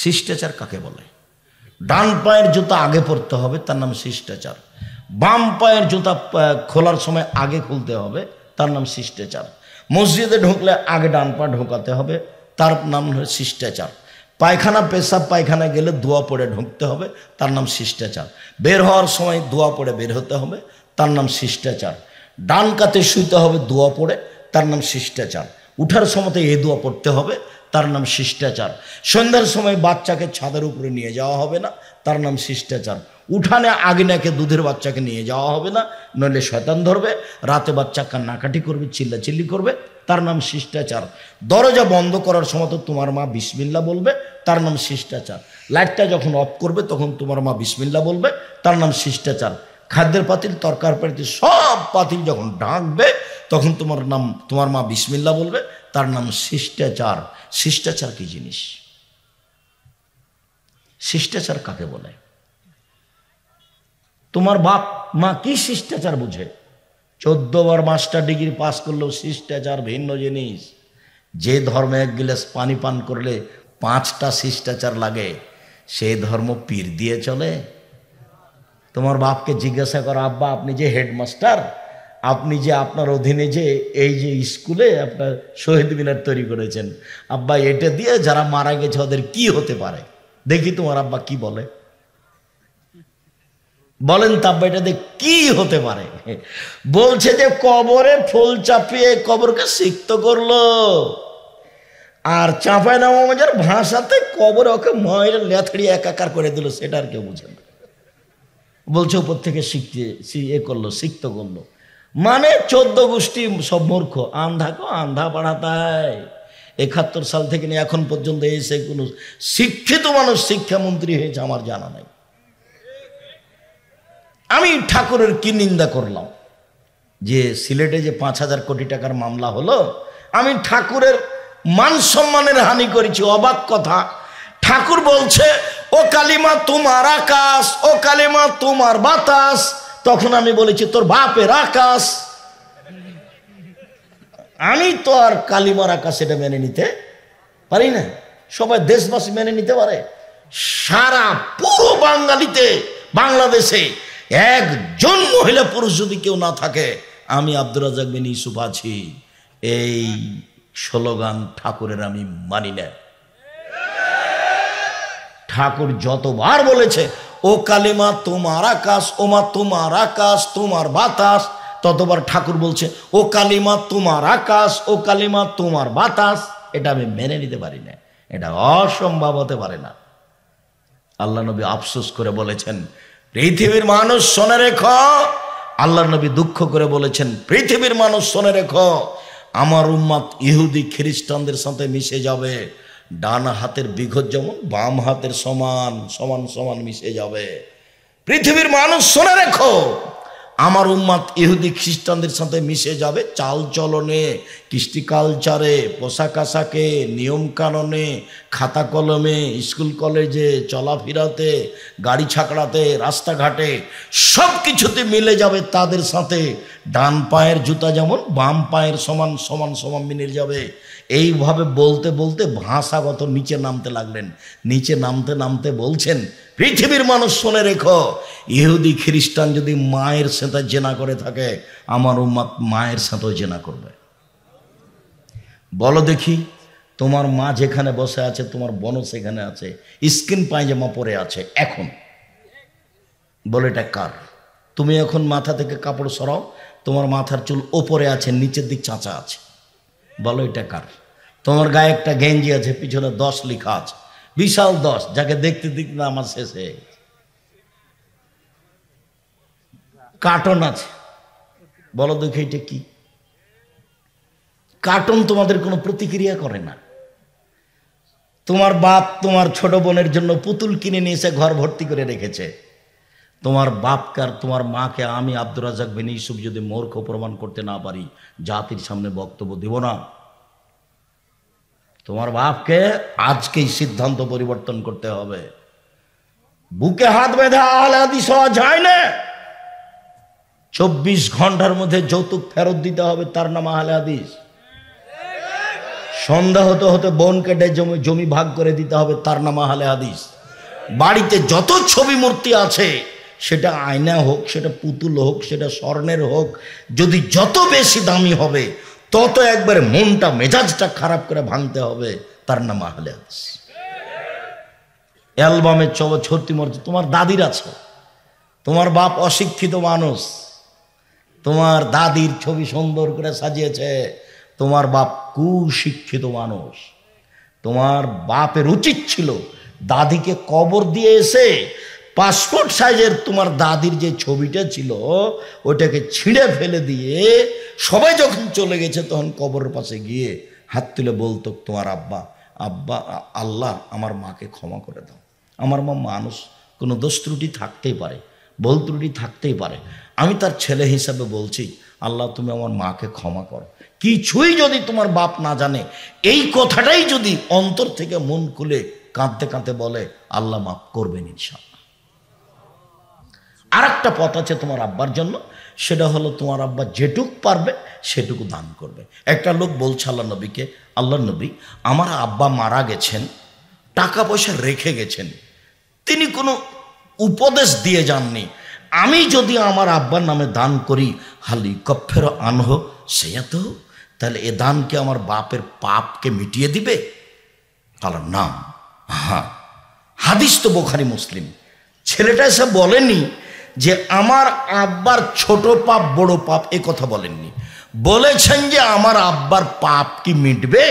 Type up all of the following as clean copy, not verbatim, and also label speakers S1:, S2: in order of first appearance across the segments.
S1: শিষ্টাচার কাকে বলে? ডান পায়ের জুতা আগে পরতে হবে, তার নাম শিষ্টাচার। বাম পায়ের জুতা খোলার সময় আগে খুলতে হবে, তার নাম শিষ্টাচার। মসজিদে ঢুকলে আগে ডান পা ঢোকাতে হবে, তার নাম হলো শিষ্টাচার। পায়খানা পেশাব পায়খানা গেলে দোয়া পড়ে ঢুকতে হবে, তার নাম শিষ্টাচার। বের হওয়ার সময় দোয়া পড়ে বের হতে হবে, তার নাম শিষ্টাচার। ডান কাতে শুইতে হবে দোয়া পড়ে, তার নাম শিষ্টাচার। উঠার সময় এই দোয়া পড়তে হবে, তার নাম শিষ্টাচার। সন্ধ্যার সময় বাচ্চাকে ছাদের উপরে নিয়ে যাওয়া হবে না, তার নাম শিষ্টাচার। উঠানে আগিনাকে দুধের বাচ্চাকে নিয়ে যাওয়া হবে না, নইলে শয়তান ধরবে। রাতে বাচ্চা কান্নাকাটি করবে, চিল্লাচিল্লি করবে, তার নাম শিষ্টাচার। দরজা বন্ধ করার সময় তো তোমার মা বিসমিল্লাহ বলবে, তার নাম শিষ্টাচার। লাইটটা যখন অফ করবে তখন তোমার মা বিসমিল্লাহ বলবে, তার নাম শিষ্টাচার। খাদ্যের পাতিল, তরকার পাতিল, সব পাতিল যখন ঢাকবে তখন তোমার মা বিসমিল্লাহ বলবে, তার নাম শিষ্টাচার। শিষ্টাচার কি জিনিস? শিষ্টাচার কাকে বলে? তোমার বাপ মা কি শিষ্টাচার বুঝে? 14 বার মাস্টার ডিগ্রি পাস করলেও শিষ্টাচার ভিন্ন জিনিস। যে ধর্মে 1 গিলাস পানি পান করলে 5টা শিষ্টাচার লাগে, সেই ধর্ম পীর দিয়ে চলে? তোমার বাপকে জিজ্ঞাসা করো, আব্বা আপনি যে হেডমাস্টার, আপনি যে আপনার অধীনে যে এই যে স্কুলে আপনার শহীদ মিনার তৈরি করেছেন, আব্বা এটা দিয়ে যারা মারা গেছে ওদের কি হতে পারে? দেখি তোমার আব্বা কি বলে, বলেন তো আব্বা এটা দিয়ে কি হতে পারে? বলছে যে কবরে ফুল চাপিয়ে কবরকে সিক্ত করলো, আর চাঁপায় নামাজের ভাষাতে কবরে ওকে ময়লা লেথড়িয়ে একাকার করে দিল, সেটা আর কেউ বুঝে না। বলছে উপর থেকে করলো, সিক্ত করলো। মানে 14 গোষ্ঠী সব মূর্খ, আন্ধা পড়াতায়। 71 সাল থেকে নিয়ে এখন পর্যন্ত এসে কোন শিক্ষিত মানুষ শিক্ষামন্ত্রী হয়েছে আমার জানা নাই। আমি ঠাকুরের কি নিন্দা করলাম যে সিলেটে যে 5000 কোটি টাকার মামলা হলো, আমি ঠাকুরের মান সম্মানের হানি করেছি। অবাক কথা, ঠাকুর বলছে ও কালিমা তোমার আকাশ, ও কালিমা তোমার বাতাস। তখন আমি বলেছি তোর বাপের আকাশ। আমি তো আর কালিমার আকাশ এটা মেনে নিতে পারি না। সবাই দেশবাসী মেনে নিতে পারে? সারা পুরো বাংলাদেশে একজন মহিলা পুরুষ যদি কেউ না থাকে, আমি আব্দুর রাজ্জাক বিন ইউসুফ আছি। এই স্লোগান ঠাকুরের আমি মানি না। ঠাকুর যতবার বলেছে ও কালিমা তোমার আকাশ, ওমা তোমার আকাশ তোমার বাতাস, ততবার ঠাকুর বলছে ও কালিমা তোমার আকাশ, ও কালিমা তোমার বাতাস। এটা আমি মেনে নিতে পারি না, এটা অসম্ভব হতে পারে না। আল্লাহ নবী আফসোস করে বলেছেন পৃথিবীর মানুষ শোনে রেখো। আল্লাহ নবী দুঃখ করে বলেছেন পৃথিবীর মানুষ শোনে রেখো, আমার উম্মত ইহুদি খ্রিস্টানদের সাথে মিশে যাবে। ডান হাতের বিঘত যেমন বাম হাতের সমান সমান সমান মিশে যাবে। পৃথিবীর মানুষ শোনে রেখো, আমার উম্মত ইহুদি খ্রিস্টানদের সাথে মিশে যাবে চাল চলনে, কৃষ্টি কালচারে, পোশাক আশাকে, নিয়ম কানুনে, খাতা কলমে, স্কুল কলেজে, চলাফেরাতে, গাড়ি ছাকড়াতে, রাস্তাঘাটে, সব কিছুতে মিলে যাবে তাদের সাথে। ডান পায়ের জুতা যেমন বাম পায়ের সমান সমান সমান মিলে যাবে। এইভাবে বলতে বলতে ভাষাগত নিচে নামতে লাগলেন। নিচে নামতে নামতে বলছেন পৃথিবীর মানুষ শুনে রেখো, ইহুদি খ্রিস্টান যদি মায়ের সাথে জেনা করে থাকে, আমার উম্মত মায়ের সাথেও জেনা করবে। বলো দেখি, তোমার মা যেখানে বসে আছে তোমার বোনও সেখানে আছে, স্কিন পায়জামা পরে আছে এখন। বলো এটা কার? তুমি এখন মাথা থেকে কাপড় সরাও, তোমার মাথার চুল ওপরে আছে, নিচের দিক চাঁচা আছে। বলো এটা কার? তোমার গায়ে একটা গেঞ্জি আছে, পিছনে 10 লেখা আছে, বিশাল 10, যাকে দেখতে দেখতে আমার শেষে কার্টন আছে। বলো দেখি এটা কি? কার্টন তোমাদের কোনো প্রতিক্রিয়া করে না। তোমার বাপ তোমার ছোট বোনের জন্য পুতুল কিনে নিয়ে এসে ঘর ভর্তি করে রেখেছে। তোমার বাপকে আর তোমার মাকে আমি আব্দুর রাজ্জাক বিন ইউসুফ যদি মূর্খ প্রমাণ করতে না পারি, জাতির সামনে বক্তব্য দিব না। তোমার বাপকে আজকেই সিদ্ধান্ত পরিবর্তন করতে হবে। বুকে হাত বেঁধে আহলে হাদিস হওয়া যায় না। 24 ঘন্টার মধ্যে যৌতুক ফেরত দিতে হবে, তার নাম আহলে হাদিস। সন্ধ্যা হতে হতে বোন কেটে জমি ভাগ করে দিতে হবে, তার নাম আহলে হাদিস। বাড়িতে যত ছবি মূর্তি আছে, সেটা আয়না হোক, সেটা পুতুল হোক, সেটা স্বর্ণের হোক, যদি যত বেশি দামি হবে তত একবারে মনটা মেজাজটা খারাপ করে ভাঙতে হবে, তার নাম আহলে হাদিস। অ্যালবামে ছত্তি মূর্তি তোমার দাদির আছে, তোমার বাপ অশিক্ষিত মানুষ, তোমার দাদির ছবি সুন্দর করে সাজিয়েছে, তোমার বাপ কুশিক্ষিত মানুষ। তোমার বাপের উচিত ছিল দাদিকে কবর দিয়ে এসে পাসপোর্ট সাইজের তোমার দাদির যে ছবিটা ছিল ওটাকে ছিঁড়ে ফেলে দিয়ে, সবাই যখন চলে গেছে তখন কবরের পাশে গিয়ে হাত তুলে বলতো, তোমার আব্বা, আব্বা আল্লাহ আমার মাকে ক্ষমা করে দাও। আমার মা মানুষ, কোনো দোষ ত্রুটি থাকতেই পারে, ভুল ত্রুটি থাকতেই পারে, আমি তার ছেলে হিসাবে বলছি, আল্লাহ তুমি আমার মাকে ক্ষমা করো। কিছুই যদি তোমার বাপ না জানে, এই কথাটাই যদি অন্তর থেকে মন খুলে কাঁদতে কাঁদতে বলে, আল্লাহ মাফ করবেন ইনশাআল্লাহ। আর একটা পথ আছে তোমার আব্বার জন্য, সেটা হলো তোমার আব্বা যেটুক পারবে সেটুকু দান করবে। একটা লোক বলছে আল্লাহ নবীকে, আল্লাহ নবী আমার আব্বা মারা গেছেন, টাকা পয়সা রেখে গেছেন, তিনি কোনো উপদেশ দিয়ে যাননি, আমি যদি আমার আব্বার নামে দান করি, হালি কফের আনহ সেয়া তো, তাহলে এ দানকে আমার বাপের পাপকে মিটিয়ে দিবে? তাহলে না, হ্যাঁ, হাদিস তো বুখারী মুসলিম। ছেলেটা এসে বলেনি যে আমার আব্বার ছোট পাপ বড় পাপ, এ কথা বলেননি, বলেছেন যে আমার আব্বার পাপ কি মিটবে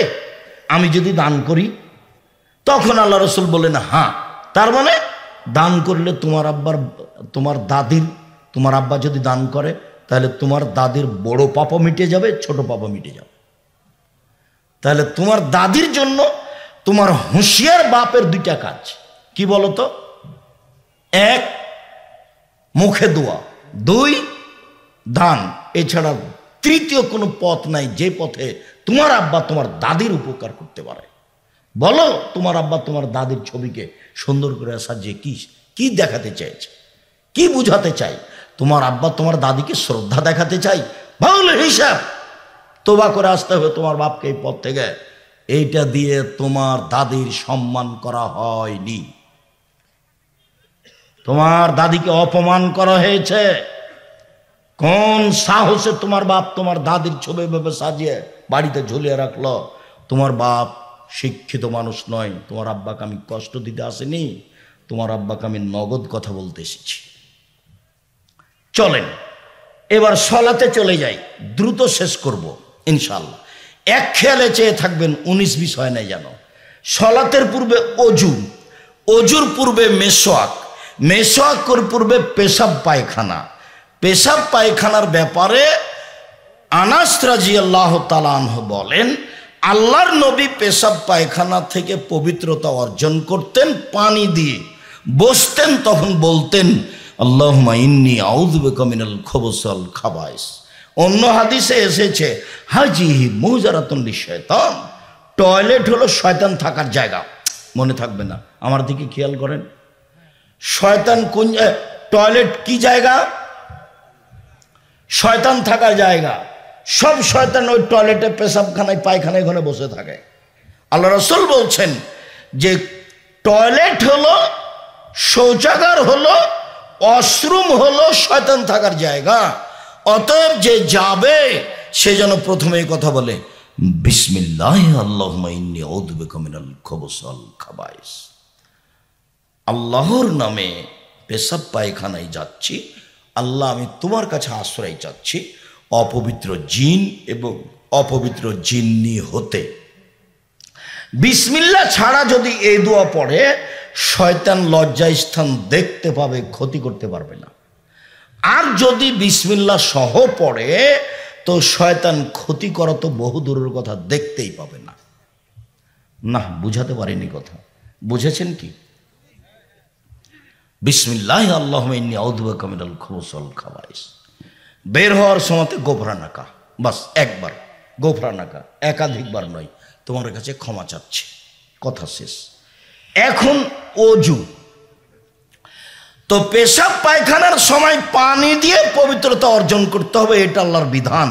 S1: আমি যদি দান করি? তখন আল্লাহ রসুল বলেন হ্যাঁ, তার মানে দান করলে তোমার আব্বার, তোমার দাদির, তোমার আব্বা যদি দান করে তাহলে তোমার দাদির বড় পাপও মিটে যাবে, ছোট পাপও মিটে যাবে। তাহলে তোমার দাদির জন্য তোমার হুঁশিয়ার বাপের দুইটা কাজ, কি বলতো? এক, মুখে দোয়া, দুই, দান। এছাড়া তৃতীয় কোনো পথ নাই যে পথে তোমার আব্বা তোমার দাদির উপকার করতে পারে। বলো, তোমার আব্বা তোমার দাদির ছবিকে সুন্দর করে সাজিয়ে কি দেখাতে চাইছে, কি বুঝাতে চাই? তোমার আব্বা তোমার দাদিকে শ্রদ্ধা দেখাতে চাই, ভালো হিসাব তোবা করে আসতে হবে তোমার বাপকে এই পথ থেকে। এইটা দিয়ে তোমার দাদির সম্মান করা হয়নি, তোমার দাদিকে অপমান করা হয়েছে। কোন সাহসে তোমার বাপ তোমার দাদির ছবি ভাবে সাজিয়ে বাড়িতে ঝুলিয়ে রাখলো? তোমার বাপ শিক্ষিত মানুষ নয়, তোমার আব্বাকে আমি কষ্ট দিতে আসিনি, তোমার আব্বাকে আমি নগদ কথা বলতে এসেছি। চলেন এবার সলাতে চলে যাই, দ্রুত শেষ করব ইনশাআল্লাহ। এক খেয়ালে চেয়ে থাকবেন, 19-20 হয় নাই যেন। সলাতের পূর্বে অজু, অজুর পূর্বে মেসওয়াক, মেসওয়াকের পূর্বে পেশাব পায়খানা। পেশাব পায়খানার ব্যাপারে আনাস রাদিয়াল্লাহু তাআলা আনহু বলেন, আল্লাহর নবী পেশাব পায়খানা থেকে পবিত্রতা অর্জন করতেন পানি দিয়ে, বসতেন তখন বলতেন আল্লাহুম্মা ইন্নী আউযু বিকা মিনাল খুবুসি ওয়াল খাবাইস। অন্য হাদিসে এসেছে হাজিহি মুহজারাতুন লিশ-শায়তান, টয়লেট হলো শয়তান থাকার জায়গা। মনে থাকবে না, আমার দিকে খেয়াল করেন, শয়তান কোন, টয়লেট কি জায়গা? শয়তান থাকার জায়গা। সব শয়তান ওই টয়লেটে, পেশাবখানায়, পায়খানায় ঘরে বসে থাকে। আল্লাহ রাসূল বলছেন যে টয়লেট হলো, শৌচাগার হলো, ওয়াশরুম হলো শয়তান থাকার জায়গা। অতএব যে যাবে সে যেন প্রথমে এই কথা বলে, বিসমিল্লাহ আল্লাহুম্মা ইন্নী আউযু বিকা মিনাল খুবুসি ওয়াল খাবাইস। আল্লাহর নামে পেশাব পায়খানায় যাচ্ছি, আল্লাহ আমি তোমার কাছে আশ্রয় চাচ্ছি অপবিত্র জিন এবং অপবিত্র জিন্নি হতে। বিসমিল্লাহ ছাড়া যদি এই দোয়া পড়ে, শয়তান লজ্জায় স্থান দেখতে পাবে, ক্ষতি করতে পারবে না। আর যদি বিসমিল্লাহ সহ পড়ে তো শয়তান ক্ষতি করা তো বহু দূরের কথা, দেখতেই পাবে না। না, বুঝাতে পারিনি কথা, বুঝেছেন কি? বিসমিল্লাহ আল্লাহুম্মা ইন্নী আউযু বিকা মিনাল খুবুসি ওয়াল খাবাইস। বের হওয়ার সময়তে গোফরানাকা, বাস একবার গোফরানাকা, একাধিকবার নয়। তোমার কাছে ক্ষমা চাচ্ছি, কথা শেষ। এখন অজু, তো পেশাব পায়খানার সময় পানি দিয়ে পবিত্রতা অর্জন করতে হবে, এটা আল্লাহর বিধান।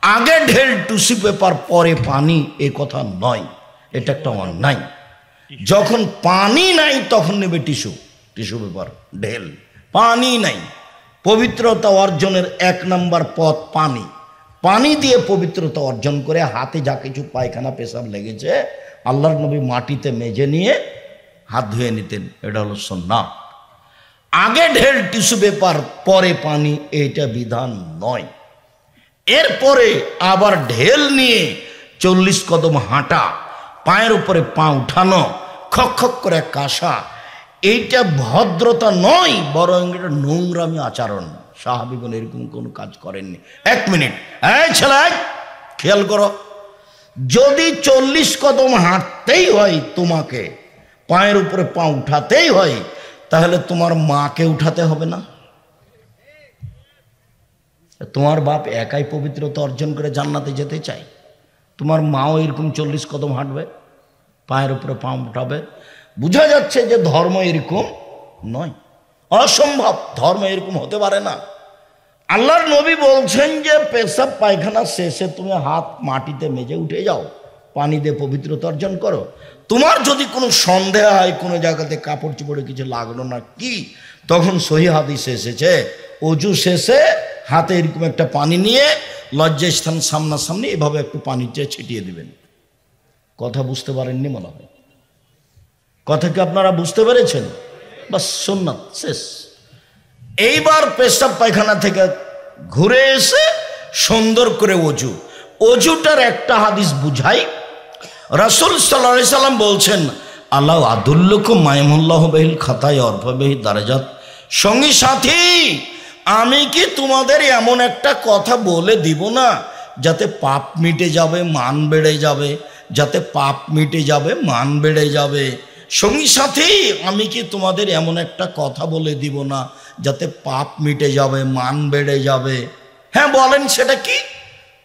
S1: আগে ঢেল টিস্যু পেপার পরে পানি, এ কথা নয়, এটা একটা অন্যায়। যখন পানি নাই তখন নেবে টিস্যু পেপার ঢেল, পানি নাই। পবিত্রতা অর্জনের 1 নম্বর পথ পানি। পানি দিয়ে পবিত্রতা অর্জন করে হাতে যা কিছু পায়খানা পেশাব লেগেছে আল্লাহর নবী মাটিতে মেজে নিয়ে হাত ধুয়ে নিতেন, এটা হলো সুন্নাত। আগে ঢেল টিস্যু পেপার পরে পানি, এটা বিধান নয়। এরপরে আবার ঢেল নিয়ে 40 কদম হাঁটা, পায়ের উপরে পা উঠানো, খক খক করে কাশা, এইটা ভদ্রতা নয়, বরং এটা নোংরামি আচরণ। সাহাবীগণ এরকম কোনো কাজ করেননি। 1 মিনিট, এই ছেলে খেয়াল করো, যদি 40 কদম হাঁটতেই হয় তোমাকে, পায়ের উপরে পা উঠাতেই হয়, তাহলে তোমার মাকে উঠাতে হবে না? তোমার বাপ একাই পবিত্রতা অর্জন করে জান্নাতে যেতে চায়, তোমার মাও এরকম 40 কদম হাঁটবে, পায়ের উপরে পা উঠাবে? বোঝা যাচ্ছে যে ধর্ম এরকম নয়, অসম্ভব, ধর্ম এরকম হতে পারে না। আল্লাহর নবী বলছেন যে পেশাব পায়খানা শেষে তুমি হাত মাটিতে মেজে উঠে যাও, পানি দিয়ে পবিত্রতা অর্জন করো। তোমার যদি কোনো সন্দেহ হয় কোনো জায়গাতে কাপড় চোপড়ে কিছু লাগলো না কি, তখন সহিহ হাদিসে এসেছে অজু শেষে হাতে এরকম একটা পানি নিয়ে লজ্জাস্থান সামনাসামনি এভাবে একটু পানিতে ছিটিয়ে দিবেন। কথা বুঝতে পারেননি মনে হয়? কথা কি আপনারা বুঝতে পেরেছেন? বাস, সুন্নাত শেষ। এইবার পেশাব পায়খানা থেকে ঘুরে এসে সুন্দর করে অজু, অজুটার একটা হাদিস বুঝাই। রাসূল সাল্লাল্লাহু আলাইহি সাল্লাম বলছেন, আল্লাহ আদুল্লুকুম মাইমুল্লাহ বিল খাতায় অরফাবিহি দারাজাত, সঙ্গী সাথী আমি কি তোমাদের এমন একটা কথা বলে দিব না যাতে পাপ মিটে যাবে, মান বেড়ে যাবে, যাতে পাপ মিটে যাবে, মান বেড়ে যাবে। সঙ্গী সাথী আমি কি তোমাদের এমন একটা কথা বলে দিব না যাতে পাপ মিটে যাবে, মান বেড়ে যাবে? হ্যাঁ বলেন, সেটা কি?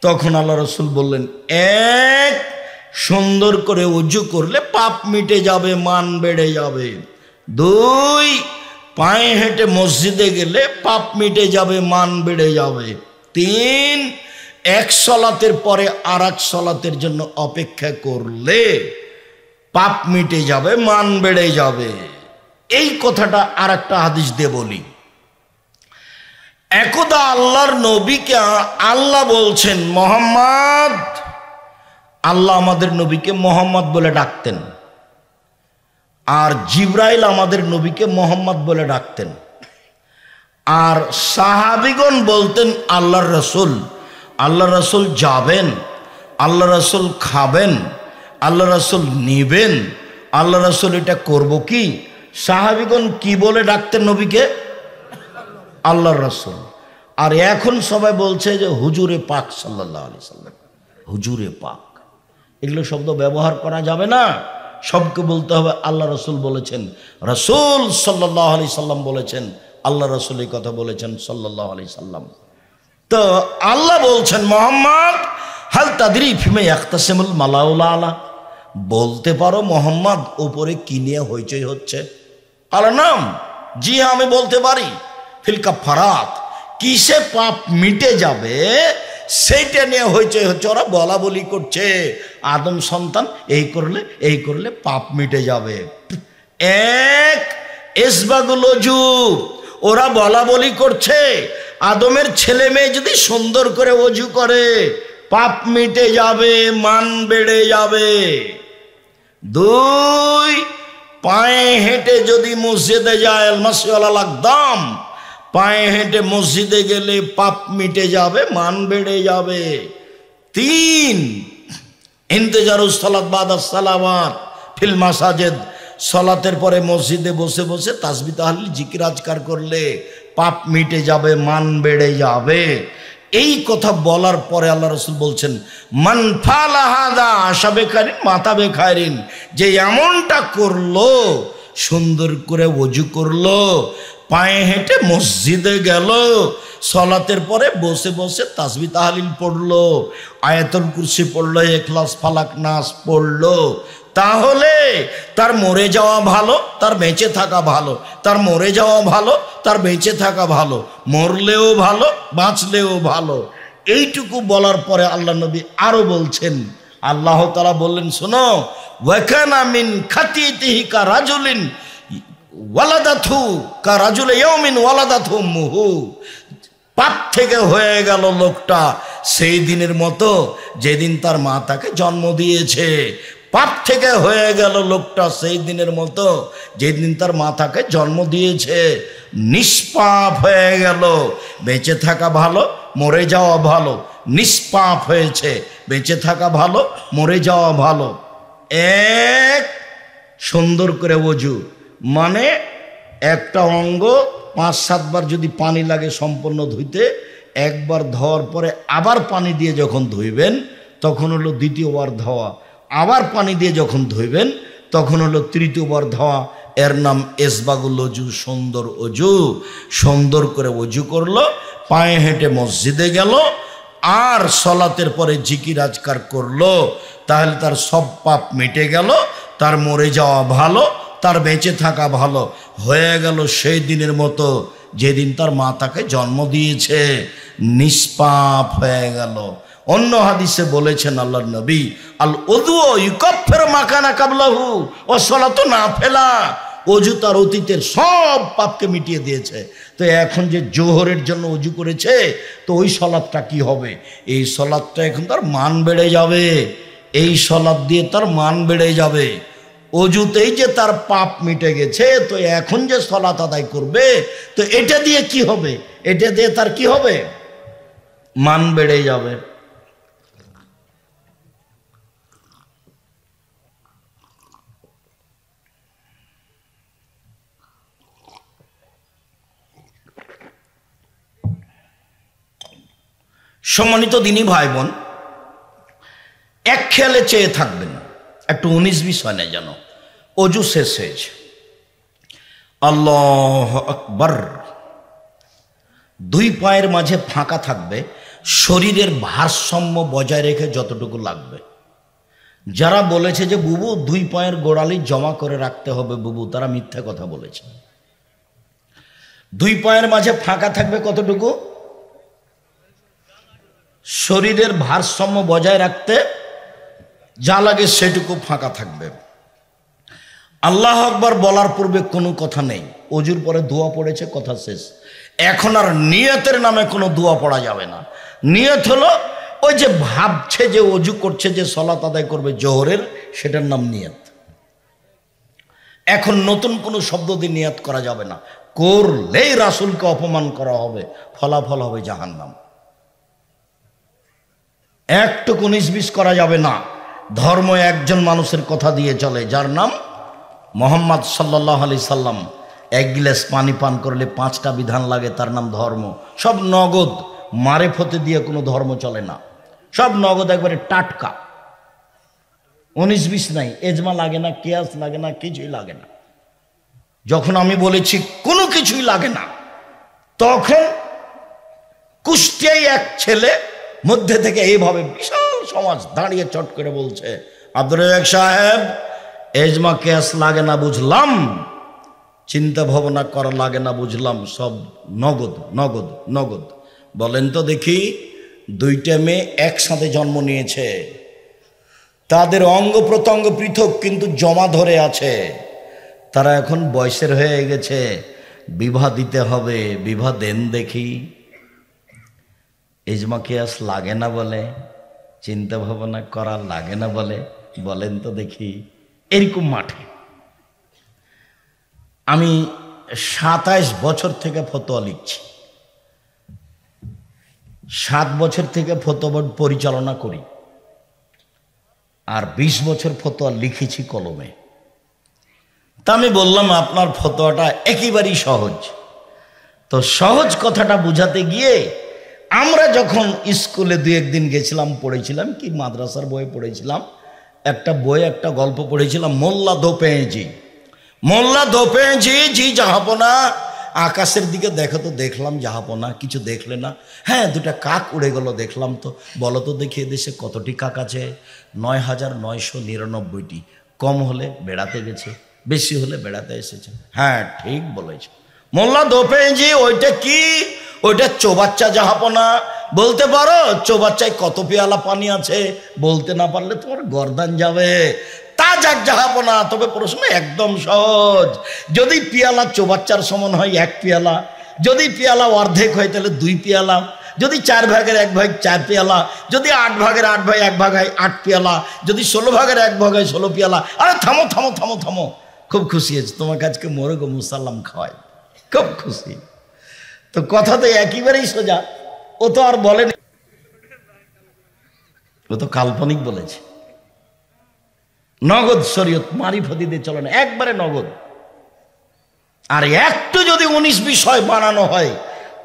S1: তখন আল্লাহ রাসূল বললেন, 1 সুন্দর করে ওযু করলে পাপ মিটে যাবে, মান বেড়ে যাবে। 2 পায়ে হেঁটে মসজিদে গেলে পাপ মিটে যাবে, মান বেড়ে যাবে। 3 এক সালাতের পরে আর এক সালাতের জন্য অপেক্ষা করলে পাপ মিটে যাবে, মান বেড়ে যাবে। এই কথাটা আর একটা হাদিস দিয়ে বলি। একদা আল্লাহর নবীকে আল্লাহ বলছেন মোহাম্মদ, আল্লাহ আমাদের নবীকে মোহাম্মদ বলে ডাকতেন, আর জিবরাইল আমাদের নবীকে মোহাম্মদ বলে ডাকতেন, আর সাহাবীগণ বলতেন আল্লাহর রাসূল। আল্লাহ রাসূল যাবেন, আল্লাহ রাসূল খাবেন, আল্লাহ রাসূল নিবেন, আল্লাহ রাসূল এটা করব কি? সাহাবীগণ কি বলে ডাকতেন নবীকে? আল্লাহর রাসূল। আর এখন সবাই বলছে যে হুজুরে পাক সাল্লাল্লাহু আলাইহি সাল্লাম, হুজুরে পাক। এগুলো শব্দ ব্যবহার করা যাবে না, সবকে বলতে হবে আল্লাহ রাসূল বলেছেন, রাসূল সাল্লাল্লাহু আলাইহি সাল্লাম বলেছেন, আল্লাহ রাসূল এই কথা বলেছেন সাল্লাল্লাহু আলাইহি সাল্লাম। তো আল্লাহ বলছেন মোহাম্মদ হাল তাদরি ফিমা ইয়াখতাসিমুল মালাউল আলা, বলতে পারো মোহাম্মদ উপরে কি নিয়ে হইচই হচ্ছে? আল্লাহ নাম, জি হ্যাঁ আমি বলতে পারি। ফিল কাফারাত, কিসে পাপ মিটে যাবে সেইটা নিয়ে হইচই হচ্ছে, ওরা বলা বলি করছে আদম সন্তান এই করলে পাপ মিটে যাবে। 1 ইসবাগুল ওযু, ওরা বলা বলি করছে আদমের ছেলে মেয়ে যদি সুন্দর করে ওযু করে পাপ মিটে যাবে, মান বেড়ে যাবে। 2 পায়ে হেঁটে যদি মসজিদে যায়, আল মাসি আলাল আকদাম, পায়ে হেঁটে মসজিদে গেলে পাপ মিটে যাবে, মান বেড়ে যাবে। 3 ইন্তেজারুস সালাত বাদাস সালাওয়াত ফিল মাসাজিদ, সালাতের পরে মসজিদে বসে বসে তাসবিহ তাহলিল জিকির আজকার করলে পাপ মিটে যাবে, মান বেড়ে যাবে। এই কথা বলার পরে আল্লাহ রাসূল বলছেন মান ফালা হাদা আশাবে খাইরিন মাতা বে খাইরিন, যে এমনটা করলো, সুন্দর করে ওযু করলো, পায়ে হেঁটে মসজিদে গেল, সালাতের পরে বসে বসে তাসবিহ তাহলিল পড়লো, আয়াতুল কুরসি পড়লো, ইখলাস ফালাক নাস পড়লো, তাহলে তার মরে যাওয়া ভালো, তার বেঁচে থাকা ভালো, তার মরে যাওয়া ভালো, তার বেঁচে থাকা ভালো, মরলেও ভালো, বাঁচলেও ভালো। এইটুকু বলার পরে আল্লাহ নবী আরো বলছেন, আল্লাহ তাআলা বললেন, শোনো, ওয়াকানা মিন খাতিতিহি কা রাজুলিন ওয়ালাদাতহু কা রাজুলি ইয়াউমিন ওয়ালাদাতহু উম্মুহু। পাপ থেকে হয়ে গেল লোকটা সেই দিনের মতো যেদিন তার মা তাকে জন্ম দিয়েছে। পাপ থেকে হয়ে গেল লোকটা সেই দিনের মতো যেদিন তার মা তাকে জন্ম দিয়েছে। নিষ্পাপ হয়ে গেল। বেঁচে থাকা ভালো, মরে যাওয়া ভালো। নিষ্পাপ হয়েছে, বেঁচে থাকা ভালো, মরে যাওয়া ভালো। এক, সুন্দর করে ওযু, মানে একটা অঙ্গ 5-7 বার যদি পানি লাগে সম্পূর্ণ ধুইতে, একবার ধোয়ার পরে আবার পানি দিয়ে যখন ধুইবেন তখন হলো দ্বিতীয়বার ধোয়া। আবার পানি দিয়ে যখন ধুইবেন তখন হলো তৃতীয়বার ধোয়া। এর নাম ইসবাগুল ওযু, সুন্দর ওযু। সুন্দর করে ওযু করলো, পায়ে হেঁটে মসজিদে গেল, আর সলাতের পরে জিকির আজকার করলো, তাহলে তার সব পাপ মিটে গেল। তার মরে যাওয়া ভালো, তার বেঁচে থাকা ভালো। হয়ে গেল সেই দিনের মতো যেদিন তার মা তাকে জন্ম দিয়েছে। নিষ্পাপ হয়ে গেল। অন্য হাদিসে বলেছেন আল্লাহর নবী, আল ওযু ইউকাফিরু মা কানা কাবলাহু ওয়া সালাতু নাফিলা। ওযু তার অতীতের সব পাপকে মিটিয়ে দিয়েছে। তো এখন যে জোহরের জন্য ওযু করেছে, তো ওই সালাতটা কি হবে? এই সালাতটা এখন তার মান বেড়ে যাবে। এই সালাত দিয়ে তার মান বেড়ে যাবে। ওযুতেই যে তার পাপ মিটে গেছে, তো এখন যে সালাত আদায় করবে, তো এটা দিয়ে কি হবে? এটা দিয়ে তার কি হবে? মান বেড়ে যাবে। সম্মানিত দিনী ভাই বোন, এক খেয়ালে চেয়ে থাকবেন, একটু 19-20 হয় না যেন। ওযু শেষ হয়েছে, আল্লাহু আকবার। 2 পায়ের মাঝে ফাঁকা থাকবে, শরীরের ভারসাম্য বজায় রেখে যতটুকু লাগবে। যারা বলেছে যে বুবু 2 পায়ের গোড়ালি জমা করে রাখতে হবে বুবু, তারা মিথ্যা কথা বলেছে। 2 পায়ের মাঝে ফাঁকা থাকবে কতটুকু? শরীরের ভারসাম্য বজায় রাখতে যা লাগে সেটুকু ফাঁকা থাকবে। আল্লাহু আকবার বলার পূর্বে কোনো কথা নেই। ওযুর পরে দোয়া পড়েছে, কথা শেষ। এখন আর নিয়তের নামে কোনো দোয়া পড়া যাবে না। নিয়ত হলো ওই যে ভাবছে যে ওযু করছে, যে সালাত আদায় করবে জোহরের, সেটার নাম নিয়ত। এখন নতুন কোনো শব্দ দিয়ে নিয়ত করা যাবে না। করলেই রাসূলকে অপমান করা হবে, ফলাফল হবে জাহান্নাম। একটু 19-20 করা যাবে না। ধর্ম একজন মানুষের কথা দিয়ে চলে, যার নাম মুহাম্মদ সাল্লাল্লাহু আলাইহি সাল্লাম। 1 গ্লাস পানি পান করলে 5টা বিধান লাগে, তার নাম ধর্ম। সব নগদ, মারেফতে দিয়ে কোনো ধর্ম চলে না। সব নগদ, একবারে টাটকা। 19-20 নাই, এজমা লাগে না, কিয়াস লাগে না, কিছুই লাগে না। যখন আমি বলেছি কোনো কিছুই লাগে না, তখন কুষ্টিয়ায় এক ছেলে মধ্যে থেকে এইভাবে বিশাল সমাজ দাঁড়িয়ে চট করে বলছে, আব্দুর রাজ্জাক সাহেব, এজমা কেস লাগে না বুঝলাম, চিন্তা ভাবনা করা লাগে না বুঝলাম, সব নগদ নগদ নগদ। বলেন তো দেখি, 2টা মেয়ে একসাথে জন্ম নিয়েছে, তাদের অঙ্গ প্রত্যঙ্গ পৃথক কিন্তু জমা ধরে আছে। তারা এখন বয়সের হয়ে গেছে, বিবাহ দিতে হবে, বিবাহ দেন দেখি। এজমা কেয়াস লাগে না বলে, চিন্তা ভাবনা করা লাগে না বলে, বলেন তো দেখি। এরকম মাঠে আমি 27 বছর থেকে ফতোয়া লিখছি, 7 বছর থেকে ফতোয়া বোর্ড পরিচালনা করি, আর 20 বছর ফতোয়া লিখেছি কলমে। তা আমি বললাম আপনার ফতোয়াটা একেবারেই সহজ। তো সহজ কথাটা বুঝাতে গিয়ে আমরা যখন স্কুলে 2-1 দিন গেছিলাম, পড়েছিলাম কি মাদ্রাসার বইয়ে পড়েছিলাম, একটা বই, একটা গল্প পড়েছিলাম, মোল্লা দোপেঁজি। মোল্লা দোপেঁজি জি জাহাপনা, আকাশের দিকে দেখো তো। দেখলাম জাহাপনা, কিছু দেখলে না? হ্যাঁ, 2টা কাক উড়ে গেল দেখলাম। তো বলো তো দেখি এদেশে কতটি কাক আছে? 9999টি। কম হলে বেড়াতে গেছে, বেশি হলে বেড়াতে এসেছে। হ্যাঁ, ঠিক বলেছে মোল্লা দোপেঁজি। ওইটা কি? ওইটা চৌবাচ্চা জাহাপনা, বলতে পারো চৌবাচ্চায় কত পেয়ালা পানি আছে? বলতে না পারলে তোমার গর্দান যাবে। তা যাক যাহাবো না, তবে প্রশ্ন একদম সহজ। যদি পেয়ালা চৌবাচ্চার সমান হয় 1 পেয়ালা, যদি পেয়ালা অর্ধেক হয় তাহলে 2 পেয়ালা, যদি 4 ভাগের 1 ভাগ 4 পেয়ালা, যদি 8 ভাগের 8 ভাগ 1 ভাগ হয় 8 পেয়ালা, যদি 16 ভাগের 1 ভাগ হয় 16 পেয়ালা। আরে থামো থামো থামো থামো, খুব খুশি হয়েছে তোমাকে আজকে মোরগ মুসাল্লাম খাওয়াই, খুব খুশি। তো কথা তো একেবারেই সোজা, ও তো আর বলেনি, ও তো কাল্পনিক বলেছে। নগদ শরীয়ত মারিফতি দিয়ে চলে না, একবারে নগদ। আর একটু যদি 19-20 হয় বানানো হয়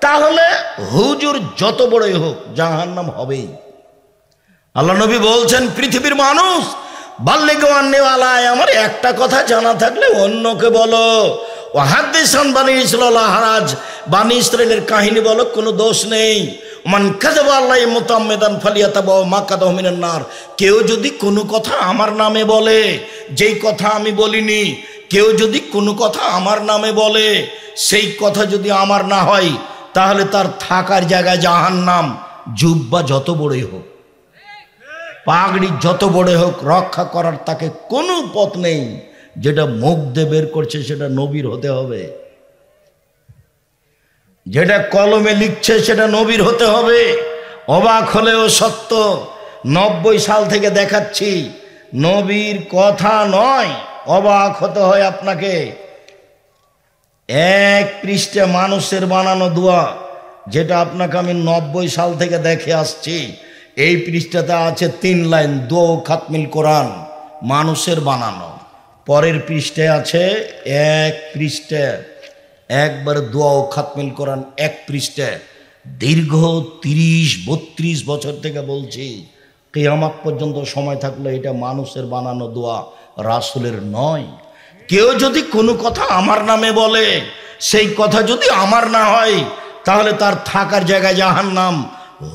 S1: তাহলে হুজুর যত বড়ই হোক জাহান্নাম হবেই। আল্লাহ নবী বলছেন, পৃথিবীর মানুষ বাল্লিগু আন্নী ওয়ালায়, আমার একটা কথা জানা থাকলে অন্যকে বলো। ও হাদিসান বানি ইসরাইল হারাজ, বানি ইসরাইলের কাহিনী বলো, কোনো দোষ নেই। মান কাযাবা আলাইহি মুতাআম্মিদান ফালিয়াতাবাউ মাকাদাহু মিনান নার। কেউ যদি কোনো কথা আমার নামে বলে, যেই কথা আমি বলিনি, কেউ যদি কোনো কথা আমার নামে বলে, সেই কথা যদি আমার না হয় তাহলে তার থাকার জায়গায় জাহান্নাম। জুব্বা যত বড়ই হোক, পাগড়ি যত বড় হোক, রক্ষা করার তাকে কোনো পথ নেই। যেটা মুখ দিয়ে বের করছে সেটা নবীর হতে হবে, যেটা কলমে লিখছে সেটা নবীর হতে হবে। অবাক হলেও সত্য, 90 সাল থেকে দেখাচ্ছি, নবীর কথা নয়, অবাক হতে হয় আপনাকে। 1 পৃষ্ঠা মানুষের বানানো দোয়া, যেটা আপনাকে আমি 90 সাল থেকে দেখে আসছি। এই পৃষ্ঠাতে আছে 3 লাইন, দোয়া খাতমিল কোরআন, মানুষের বানানো। পরের পৃষ্ঠায় আছে 1 পৃষ্ঠা, একবার দোয়া ও খাতমিল কোরআন 1 পৃষ্ঠায়। দীর্ঘ 30-32 বছর থেকে বলছি, কিয়ামত পর্যন্ত সময় থাকলে এটা মানুষের বানানো দোয়া, রাসূলের নয়। কেউ যদি কোনো কথা আমার নামে বলে, সেই কথা যদি আমার না হয় তাহলে তার থাকার জায়গায় জাহান্নাম।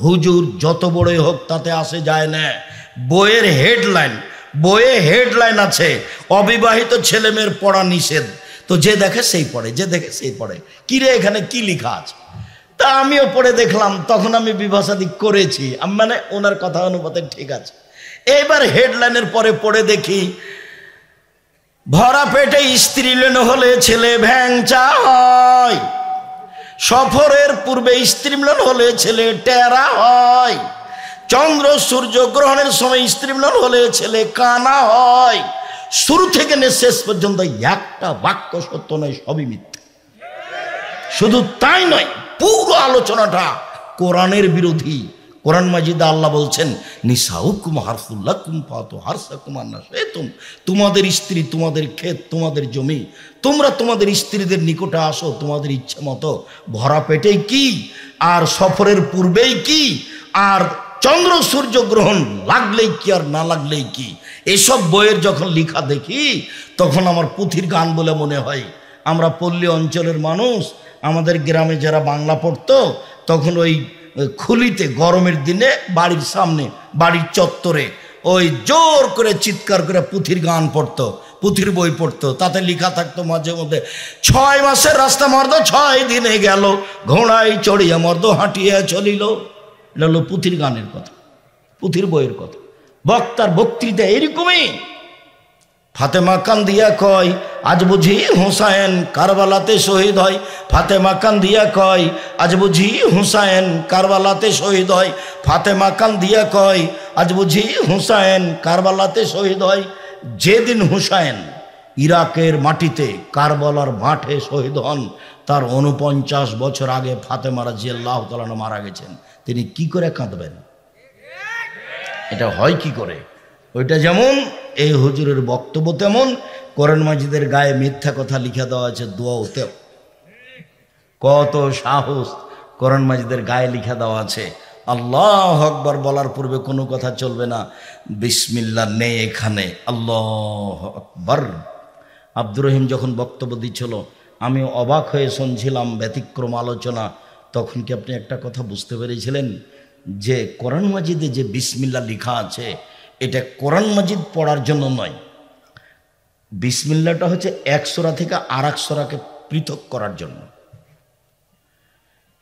S1: হুজুর যত বড়ই হোক তাতে আসে যায় না। বইয়ের হেডলাইন, বইয়ে হেডলাইন আছে, অবিবাহিত ছেলে মেয়ের পড়া নিষেধ। তো যে দেখে সেই পড়ে, যে দেখে সেই পড়ে। কিরে এখানে কি লেখা আছে? তা আমিও পড়ে দেখলাম, তখন আমি বিভাষাদি করেছি, মানে ওনার কথা অনুপাতে ঠিক আছে। এইবার হেডলাইনের পরে পড়ে দেখি, ভরা পেটে স্ত্রী হলে ছেলে ভ্যাংচা হয়, সফরের পূর্বে স্ত্রী মিলন হলে ছেলে টেরা হয়, চন্দ্র সূর্য গ্রহণের সময় স্ত্রী মিলন হলে ছেলে কানা হয়। শুরু থেকে শেষ পর্যন্ত একটা বাক্য সত্য নয়, সবই মিথ্যা। শুধু তাই নয়, পুরো আলোচনাটা কোরআনের বিরোধী। কোরআন মাজিদে আল্লাহ বলছেন, নিসাউকুম হারসুল লাকুম ফাতু হারসাকুম আন্না শি'তুম। তোমাদের স্ত্রী তোমাদের ক্ষেত, তোমাদের জমি, তোমরা তোমাদের স্ত্রীদের নিকটে আসো তোমাদের ইচ্ছা মতো। ভরা পেটেই কি, আর সফরের পূর্বেই কি, আর চন্দ্র সূর্য গ্রহণ লাগলেই কি আর না লাগলেই কি। এসব বইয়ের যখন লেখা দেখি তখন আমার পুঁথির গান বলে মনে হয়। আমরা পল্লী অঞ্চলের মানুষ, আমাদের গ্রামে যারা বাংলা পড়তো তখন ওই খুলিতে গরমের দিনে বাড়ির সামনে, বাড়ির চত্বরে ওই জোর করে চিৎকার করে পুঁথির গান পড়তো, পুঁথির বই পড়তো। তাতে লেখা থাকতো মাঝে মধ্যে, 6 মাসের রাস্তা মর্দ 6 দিনে গেল, ঘোড়ায় চড়িয়া মর্দ হাঁটিয়া চলিল। এটা হলো পুঁথির গানের কথা, পুঁথির বইয়ের কথা। বক্তার বক্তৃতা এরকমই। ফাতেমা কান্দিয়া কয়, আজ বুঝি হুসাইন কারবালাতে শহীদ হয়। ফাতেমা কান্দিয়া কয়, আজ বুঝি হুসাইন কারবালাতে শহীদ হয়। ফাতেমা কান্দিয়া কয়, আজ বুঝি হুসাইন কারবালাতে শহীদ হয়। যেদিন হুসাইন ইরাকের মাটিতে কারবালার মাঠে শহীদ হন, তার 49 বছর আগে ফাতেমা রাদিয়াল্লাহু তাআলা মারা গেছেন। তিনি কি করে কাঁদবেন? এটা হয় কি করে? ওইটা যেমন এই হুজুরের বক্তব্য, তেমন কোরআন মাজিদের গায়ে মিথ্যা কথা লিখে দেওয়া আছে দোয়াতে। কত সাহস! কোরআন মাজিদের গায়ে লিখে দেওয়া আছে, আল্লাহু আকবার বলার পূর্বে কোনো কথা চলবে না, বিসমিল্লাহ নেই এখানে, আল্লাহু আকবার। আব্দুর রহিম যখন বক্তব্য দিচ্ছিল আমি অবাক হয়ে শুনছিলাম, ব্যতিক্রম আলোচনা। তখন কি আপনি একটা কথা বুঝতে পেরেছিলেন যে কোরআন মাজিদে যে বিসমিল্লাহ লেখা আছে এটা কোরআন মাজিদ পড়ার জন্য নয়। বিসমিল্লাহটা হচ্ছে এক সূরা থেকে আর এক সূরাকে পৃথক করার জন্য।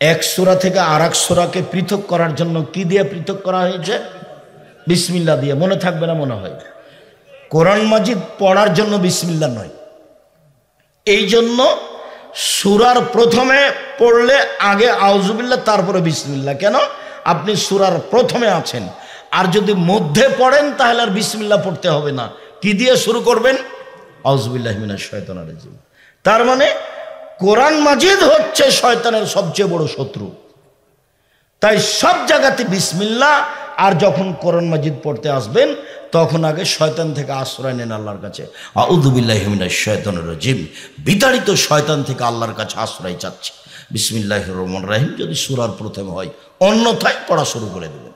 S1: এক সূরা থেকে আর এক সূরাকে পৃথক করার জন্য কি দিয়ে পৃথক করা হয়েছে? বিসমিল্লাহ দিয়ে। মনে থাকবে না মনে হয়? কোরআন মাজিদ পড়ার জন্য বিসমিল্লাহ নয়, এই জন্য সূরার প্রথমে পড়লে আগে আউযুবিল্লাহ তারপরে বিসমিল্লাহ। কেন? আপনি সূরার প্রথমে আছেন, আর যদি মধ্যে পড়েন তাহলে আর বিসমিল্লাহ পড়তে হবে না। কি দিয়ে শুরু করবেন? আউযুবিল্লাহি মিনাশ শাইতানির রাজিম। তার মানে কোরআন মাজিদ হচ্ছে শয়তানের সবচেয়ে বড় শত্রু। তাই সব জায়গাতে বিসমিল্লাহ। আর যখন কোরআন মাজিদ পড়তে আসবেন তখন আগে শয়তান থেকে আশ্রয় নেন আল্লাহর কাছে। আউযু বিল্লাহি মিনাশ শাইতানির রাজিম, বিতাড়িত শয়তান থেকে আল্লাহর কাছে আশ্রয় চাচ্ছি। বিসমিল্লাহির রহমানির রহিম যদি সূরার প্রথমে হয়, অন্যথায় পড়া শুরু করে দেবেন।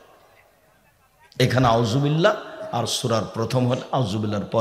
S1: এখানে আউযু বিল্লাহ আর সূরার প্রথম হলে আউযু বিল্লাহর পরে